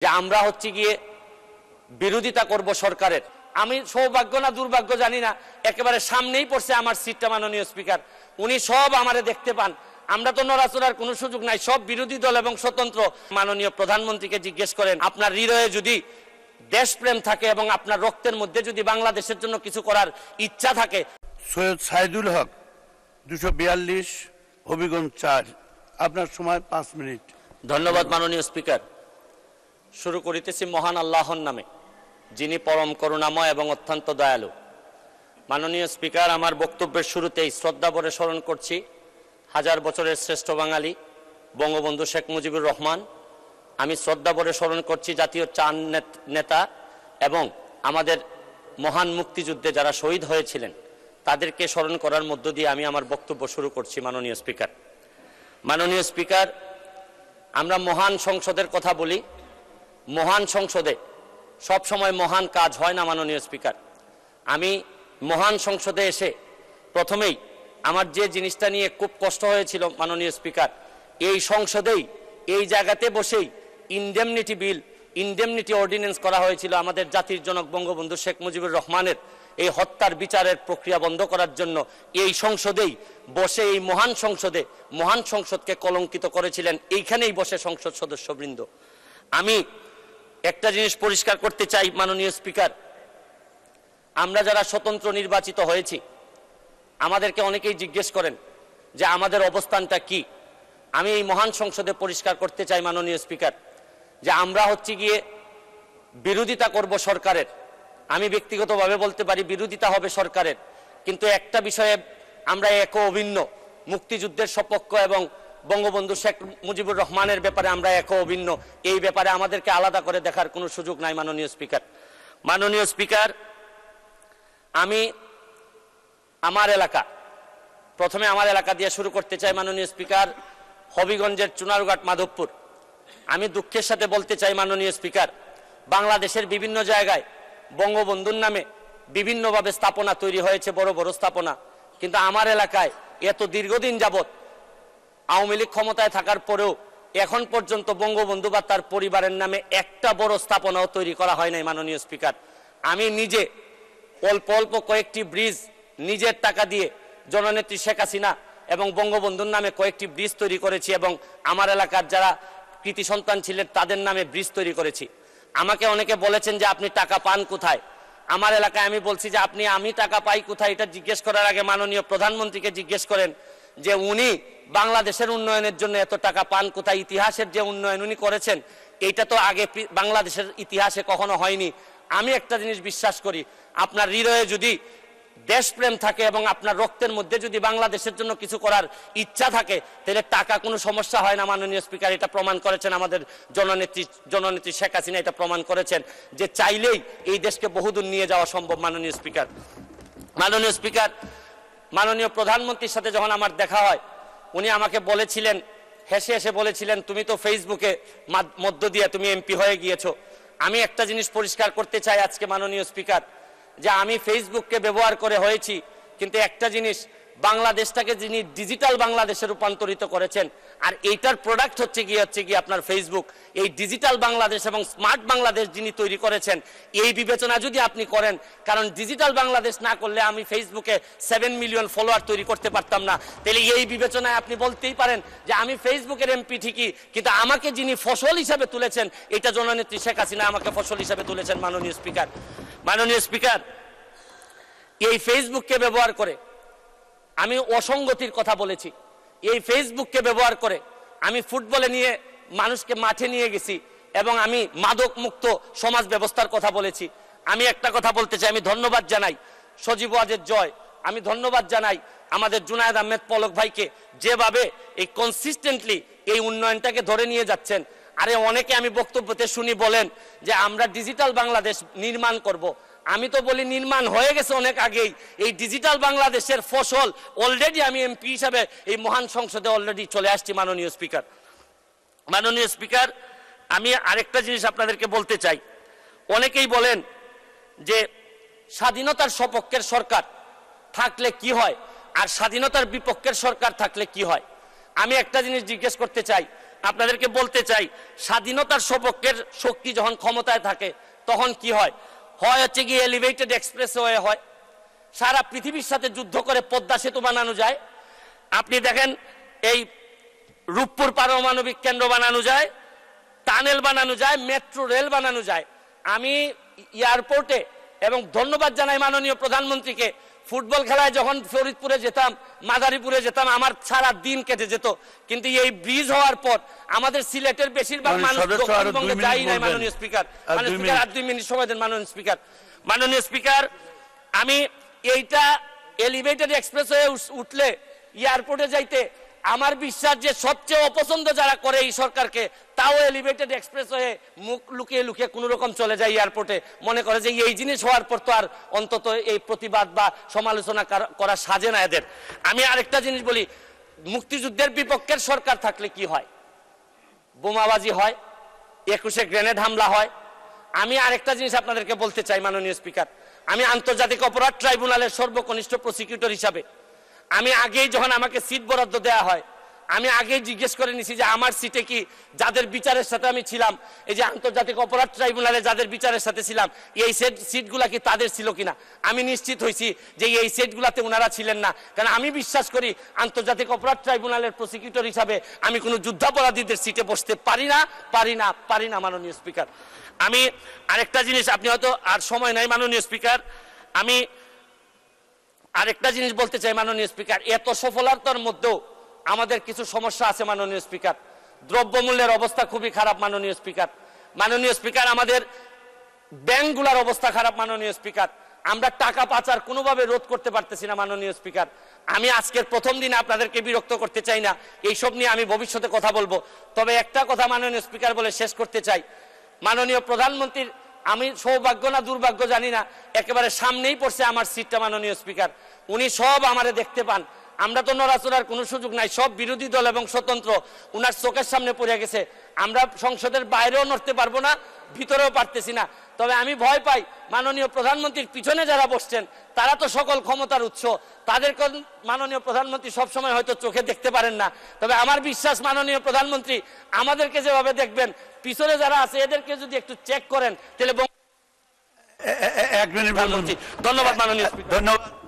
যে আমরা হচ্ছে গিয়ে বিরোধিতা করব সরকারের। আমি সৌভাগ্য না দুর্ভাগ্য জানি না, একেবারে সামনেই পড়ছে আমার সিটটা মাননীয় স্পিকার, উনি সব আমারে দেখতে পান। আমরা তো নড়াচড়ার কোনো সুযোগ নাই, সব বিরোধী দল এবং স্বতন্ত্র। মাননীয় প্রধানমন্ত্রীকে জিজ্ঞেস করেন, আপনার হৃদয়ে যদি দেশপ্রেম থাকে এবং আপনার রক্তের মধ্যে যদি বাংলাদেশের জন্য কিছু করার ইচ্ছা থাকে। সৈয়দ সাইদুল হক 242, হবিগঞ্জ 4। আপনার সময় 5 মিনিট। ধন্যবাদ মাননীয় স্পিকার। শুরু করিতেছি মহান আল্লাহর নামে, যিনি পরম করুণাময় এবং অত্যন্ত দয়ালু। মাননীয় স্পিকার, আমার বক্তব্যের শুরুতেই শ্রদ্ধা ভরে স্মরণ করছি হাজার বছরের শ্রেষ্ঠ বাঙালি বঙ্গবন্ধু শেখ মুজিবুর রহমান। আমি শ্রদ্ধা ভরে স্মরণ করছি জাতীয় চার নেতা এবং আমাদের মহান মুক্তিযুদ্ধে যারা শহীদ হয়েছিলেন তাদেরকে স্মরণ করার মধ্য দিয়ে আমি আমার বক্তব্য শুরু করছি। মাননীয় স্পিকার, মাননীয় স্পিকার, আমরা মহান সংসদের কথা বলি। মহান সংসদে সব সময় মহান কাজ হয় না মাননীয় স্পিকার। আমি মহান সংসদে এসে প্রথমেই আমার যে জিনিসটা নিয়ে খুব কষ্ট হয়েছিল মাননীয় স্পিকার, এই সংসদেই এই জায়গাতে বসেই ইনডেমনিটি বিল, ইনডেমনিটি অর্ডিন্যান্স করা হয়েছিল আমাদের জাতির জনক বঙ্গবন্ধু শেখ মুজিবুর রহমানের এই হত্যার বিচারের প্রক্রিয়া বন্ধ করার জন্য। এই সংসদেই বসে, এই মহান সংসদে, মহান সংসদকে কলঙ্কিত করেছিলেন এইখানেই বসে সংসদ সদস্যবৃন্দ। আমি একটা জিনিস পরিষ্কার করতে চাই মাননীয় স্পিকার, আমরা যারা স্বতন্ত্র নির্বাচিত হয়েছি আমাদেরকে অনেকেই জিজ্ঞেস করেন যে আমাদের অবস্থানটা কি। আমি এই মহান সংসদে পরিষ্কার করতে চাই মাননীয় স্পিকার যে আমরা হচ্ছে গিয়ে বিরোধিতা করব সরকারের। আমি ব্যক্তিগতভাবে বলতে পারি বিরোধিতা হবে সরকারের, কিন্তু একটা বিষয়ে আমরা এক অভিন্ন, মুক্তিযুদ্ধের সপক্ষ এবং বঙ্গবন্ধু শেখ মুজিবুর রহমানের ব্যাপারে আমরা এক অভিন্ন। এই ব্যাপারে আমাদেরকে আলাদা করে দেখার কোনো সুযোগ নাই মাননীয় স্পিকার। মাননীয় স্পিকার, আমি আমার এলাকা, প্রথমে আমার এলাকা দিয়ে শুরু করতে চাই মাননীয় স্পিকার, হবিগঞ্জের চুনারুঘাট মাধবপুর। আমি দুঃখের সাথে বলতে চাই মাননীয় স্পিকার, বাংলাদেশের বিভিন্ন জায়গায় বঙ্গবন্ধুর নামে বিভিন্নভাবে স্থাপনা তৈরি হয়েছে, বড় বড় স্থাপনা, কিন্তু আমার এলাকায় এত দীর্ঘদিন যাবৎ আওয়ামী লীগ ক্ষমতায় থাকার পরেও এখন পর্যন্ত বঙ্গবন্ধু বা তার পরিবারের নামে একটা বড় স্থাপনাও তৈরি করা হয় নাই মাননীয় স্পিকার। আমি নিজে অল্প অল্প কয়েকটি ব্রিজ নিজের টাকা দিয়ে জননেত্রী শেখ হাসিনা এবং বঙ্গবন্ধুর নামে কয়েকটি ব্রিজ তৈরি করেছি এবং আমার এলাকার যারা কৃতি সন্তান ছিলেন তাদের নামে ব্রিজ তৈরি করেছি। আমাকে অনেকে বলেছেন যে আপনি টাকা পান কোথায়। আমার এলাকায় আমি বলছি যে আমি টাকা পাই কোথায় এটা জিজ্ঞেস করার আগে মাননীয় প্রধানমন্ত্রীকে জিজ্ঞেস করেন যে উনি বাংলাদেশের উন্নয়নের জন্য এত টাকা পান কোথায়। ইতিহাসের যে উন্নয়ন উনি করেছেন এইটা তো আগে বাংলাদেশের ইতিহাসে কখনো হয়নি। আমি একটা জিনিস বিশ্বাস করি, আপনার হৃদয়ে যদি দেশপ্রেম থাকে এবং আপনার রক্তের মধ্যে যদি বাংলাদেশের জন্য কিছু করার ইচ্ছা থাকে তাহলে টাকা কোনো সমস্যা হয় না মাননীয় স্পিকার। এটা প্রমাণ করেছেন আমাদের জননেত্রী শেখ হাসিনা, এটা প্রমাণ করেছেন যে চাইলেই এই দেশকে বহুদূর নিয়ে যাওয়া সম্ভব মাননীয় স্পিকার। মাননীয় স্পিকার, মাননীয় প্রধানমন্ত্রীর সাথে যখন আমার দেখা হয় উনি আমাকে বলেছিলেন, হেসে হেসে বলেছিলেন, তুমি তো ফেসবুকে মধ্য দিয়ে তুমি এমপি হয়ে গিয়েছো। আমি একটা জিনিস পরিষ্কার করতে চাই আজকে মাননীয় স্পিকার, যে আমি ফেসবুককে ব্যবহার করে হয়েছি, কিন্তু একটা জিনিস, বাংলাদেশটাকে যিনি ডিজিটাল বাংলাদেশে রূপান্তরিত করেছেন আর এইটার প্রোডাক্ট হচ্ছে গিয়ে আপনার ফেসবুক। এই ডিজিটাল বাংলাদেশ এবং স্মার্ট বাংলাদেশ যিনি তৈরি করেছেন এই বিবেচনা যদি আপনি করেন, কারণ ডিজিটাল বাংলাদেশ না করলে আমি ফেসবুকে 7 মিলিয়ন ফলোয়ার তৈরি করতে পারতাম না, তাহলে এই বিবেচনায় আপনি বলতেই পারেন যে আমি ফেসবুকের এমপি ঠিকই, কিন্তু আমাকে যিনি ফসল হিসাবে তুলেছেন এটা জননেত্রী শেখ হাসিনা আমাকে ফসল হিসাবে তুলেছেন মাননীয় স্পিকার। মাননীয় স্পিকার, এই ফেসবুককে ব্যবহার করে আমি অসঙ্গতির কথা বলেছি। এই ফেসবুককে ব্যবহার করে আমি ফুটবলে নিয়ে মানুষকে মাঠে নিয়ে গেছি এবং আমি মাদক মুক্ত সমাজ ব্যবস্থার কথা বলেছি। আমি একটা কথা বলতে চাই, আমি ধন্যবাদ জানাই সজীব ওয়াজেদ জয়, আমি ধন্যবাদ জানাই আমাদের জুনায়েদ আহমেদ পলক ভাইকে, যেভাবে এই কনসিস্টেন্টলি এই উন্নয়নটাকে ধরে নিয়ে যাচ্ছেন। আরে অনেকে আমি বক্তব্যতে শুনি বলেন যে আমরা ডিজিটাল বাংলাদেশ নির্মাণ করব। আমি তো বলি নির্মাণ হয়ে গেছে অনেক আগেই। এই ডিজিটাল বাংলাদেশের ফসল অলরেডি আমি এমপি হিসাবে এই মহান সংসদে অলরেডি চলে আসছি মাননীয় স্পিকার। মাননীয় স্পিকার, আমি আরেকটা জিনিস আপনাদেরকে বলতে চাই, অনেকেই বলেন যে স্বাধীনতার সপক্ষের সরকার থাকলে কি হয় আর স্বাধীনতার বিপক্ষের সরকার থাকলে কি হয়। আমি একটা জিনিস জিজ্ঞেস করতে চাই, আপনাদেরকে বলতে চাই, স্বাধীনতার সপক্ষের শক্তি যখন ক্ষমতায় থাকে তখন কি হয় হচ্ছে কি এলিভেটেড এক্সপ্রেসওয়ে হয়, সারা পৃথিবীর সাথে যুদ্ধ করে পদ্মা সেতু বানানো যায়। আপনি দেখেন এই রূপপুর পারমাণবিক কেন্দ্র বানানো যায়, টানেল বানানো যায়, মেট্রো রেল বানানো যায়। আমি এয়ারপোর্টে এবং ধন্যবাদ জানাই মাননীয় প্রধানমন্ত্রীকে, ফুটবল খেলায় যখন ফরিদপুরে যেতাম, মাদারীপুরে যেতাম, আমার সারা দিন কেটে যেত। কিন্তু এই ব্রিজ হওয়ার পর আমাদের সিলেটের বেশিরভাগ মানুষ দক্ষিণবঙ্গে যাই নাই। মাননীয় স্পিকার, আর 2 মিনিট সময় দেন। মাননীয় স্পিকার, আমি এইটা এলিভেটেড এক্সপ্রেসওয়ে উঠলে এয়ারপোর্টে যাইতে আমার বিশ্বাস যে সবচেয়ে অপছন্দ যারা করে এই সরকারকে, তাও এলিভেটেড এক্সপ্রেসওয়ে মুখ লুকিয়ে লুকিয়ে কোনো রকম চলে যায় এয়ারপোর্টে, মনে করে যে এই জিনিস হওয়ার পর তো আর অন্তত এই প্রতিবাদ বা সমালোচনা করা সাজে না এদের। আমি আরেকটা জিনিস বলি, মুক্তিযুদ্ধের বিপক্ষের সরকার থাকলে কি হয়? বোমাবাজি হয়, 21-এ গ্রেনেড হামলা হয়। আমি আরেকটা জিনিস আপনাদেরকে বলতে চাই মাননীয় স্পিকার, আমি আন্তর্জাতিক অপরাধ ট্রাইব্যুনালের সর্বকনিষ্ঠ প্রসিকিউটর হিসাবে আমি আগেই যখন আমাকে সিট বরাদ্দ দেওয়া হয়, আমি আগেই জিজ্ঞেস করে নিছি যে আমার সিটে কি যাদের বিচারের সাথে আমি ছিলাম, এই যে আন্তর্জাতিক অপরাধ ট্রাইব্যুনালে যাদের বিচারের সাথে ছিলাম, এই সিটগুলা কি তাদের ছিল কিনা। আমি নিশ্চিত হয়েছি যে এই সিটগুলাতে ওনারা ছিলেন না, কারণ আমি বিশ্বাস করি আন্তর্জাতিক অপরাধ ট্রাইব্যুনালের প্রসিকিউটর হিসাবে আমি কোনো যুদ্ধাপরাধীদের সিটে বসতে পারি না মাননীয় স্পিকার। আমি আরেকটা জিনিস, আপনি হয়তো আর সময় নাই মাননীয় স্পিকার, আমি আরেকটা জিনিস বলতে চাই মাননীয় স্পিকার, এত সফলতার মধ্যেও আমাদের কিছু সমস্যা আছে মাননীয় স্পিকার। দ্রব্যমূল্যের অবস্থা খুবই খারাপ মাননীয় স্পিকার। আমাদের ব্যাংকগুলোর অবস্থা খারাপ মাননীয় স্পিকার। আমরা টাকা পাচার কোনোভাবে রোধ করতে পারতেছি না মাননীয় স্পিকার। আমি আজকের প্রথম দিনে আপনাদেরকে বিরক্ত করতে চাই না, এইসব নিয়ে আমি ভবিষ্যতে কথা বলবো। তবে একটা কথা মাননীয় স্পিকার বলে শেষ করতে চাই, মাননীয় প্রধানমন্ত্রীর, আমি সৌভাগ্য না দুর্ভাগ্য জানি না, একেবারে সামনেই পড়ছে আমার সিটটা মাননীয় স্পিকার। উনি সব আমারে দেখতে পান, আমরা তো নড়াচড়ার কোনো সুযোগ নাই, সব বিরোধী দল এবং স্বতন্ত্র উনার চোখের সামনে পড়ে গেছে। আমরা সংসদের বাইরেও নড়তে পারবো না, ভিতরেও পারতেছি না। তবে আমি ভয় পাই মাননীয় প্রধানমন্ত্রীর পিছনে যারা বসছেন তারা তো সকল ক্ষমতার উৎস, তাদেরকে মাননীয় প্রধানমন্ত্রী সবসময় হয়তো চোখে দেখতে পারেন না। তবে আমার বিশ্বাস মাননীয় প্রধানমন্ত্রী আমাদেরকে যেভাবে দেখবেন, পিছনে যারা আছে এদেরকে যদি একটু চেক করেন তাহলে। 1 মিনিট। ধন্যবাদ মাননীয় স্পিকার। ধন্যবাদ।